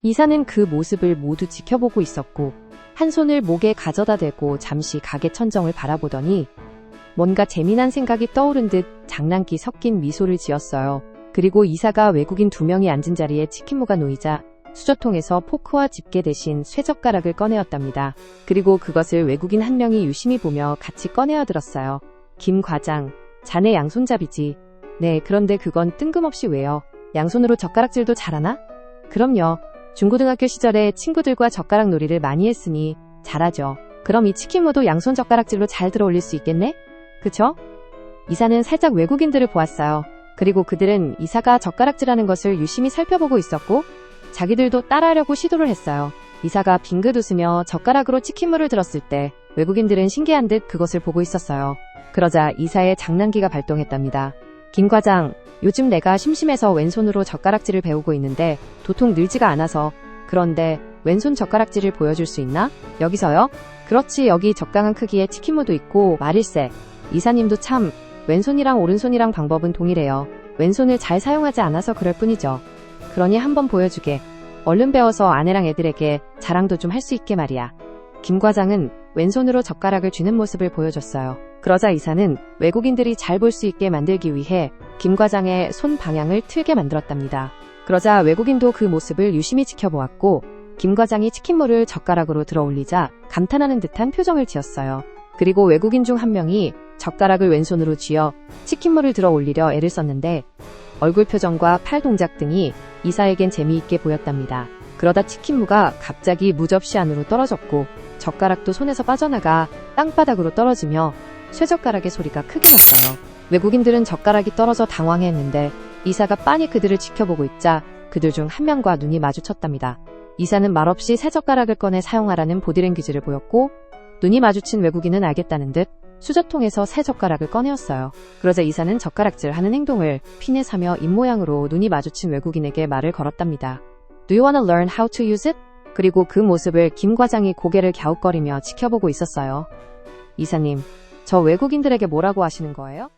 이사는 그 모습을 모두 지켜보고 있었고 한 손을 목에 가져다 대고 잠시 가게 천정을 바라보더니 뭔가 재미난 생각이 떠오른 듯 장난기 섞인 미소를 지었어요. 그리고 이사가 외국인 2명이 앉은 자리에 치킨무가 놓이자 수저통에서 포크와 집게 대신 쇠젓가락을 꺼내었답니다. 그리고 그것을 외국인 1명이 유심히 보며 같이 꺼내어 들었어요. 김 과장, 자네 양손잡이지. 네, 그런데 그건 뜬금없이 왜요? 양손으로 젓가락질도 잘하나? 그럼요. 중고등학교 시절에 친구들과 젓가락 놀이를 많이 했으니 잘하죠. 그럼 이 치킨무도 양손 젓가락질로 잘 들어 올릴 수 있겠네? 그쵸? 이사는 살짝 외국인들을 보았어요. 그리고 그들은 이사가 젓가락질하는 것을 유심히 살펴보고 있었고 자기들도 따라하려고 시도를 했어요. 이사가 빙긋 웃으며 젓가락으로 치킨무를 들었을 때 외국인들은 신기한 듯 그것을 보고 있었어요. 그러자 이사의 장난기가 발동했답니다. 김 과장, 요즘 내가 심심해서 왼손으로 젓가락질을 배우고 있는데 도통 늘지가 않아서 그런데 왼손 젓가락질을 보여줄 수 있나? 여기서요? 그렇지, 여기 적당한 크기의 치킨무도 있고 말일세. 이사님도 참 왼손이랑 오른손이랑 방법은 동일해요. 왼손을 잘 사용하지 않아서 그럴 뿐이죠. 그러니 한번 보여주게. 얼른 배워서 아내랑 애들에게 자랑도 좀 할 수 있게 말이야. 김 과장은 왼손으로 젓가락을 쥐는 모습을 보여줬어요. 그러자 이사는 외국인들이 잘 볼 수 있게 만들기 위해 김 과장의 손 방향을 틀게 만들었답니다. 그러자 외국인도 그 모습을 유심히 지켜보았고 김 과장이 치킨무를 젓가락으로 들어 올리자 감탄하는 듯한 표정을 지었어요. 그리고 외국인 중 1명이 젓가락을 왼손으로 쥐어 치킨무를 들어 올리려 애를 썼는데 얼굴 표정과 팔 동작 등이 이사에겐 재미있게 보였답니다. 그러다 치킨무가 갑자기 무접시 안으로 떨어졌고 젓가락도 손에서 빠져나가 땅바닥으로 떨어지며 쇠젓가락의 소리가 크게 났어요. 외국인들은 젓가락이 떨어져 당황해했는데 이사가 빤히 그들을 지켜보고 있자 그들 중 1명과 눈이 마주쳤답니다. 이사는 말없이 새 젓가락을 꺼내 사용하라는 보디랭귀지를 보였고 눈이 마주친 외국인은 알겠다는 듯 수저통에서 새 젓가락을 꺼내었어요. 그러자 이사는 젓가락질하는 행동을 피넷하며 입모양으로 눈이 마주친 외국인에게 말을 걸었답니다. Do you wanna learn how to use it? 그리고 그 모습을 김 과장이 고개를 갸웃거리며 지켜보고 있었어요. 이사님, 저 외국인들에게 뭐라고 하시는 거예요?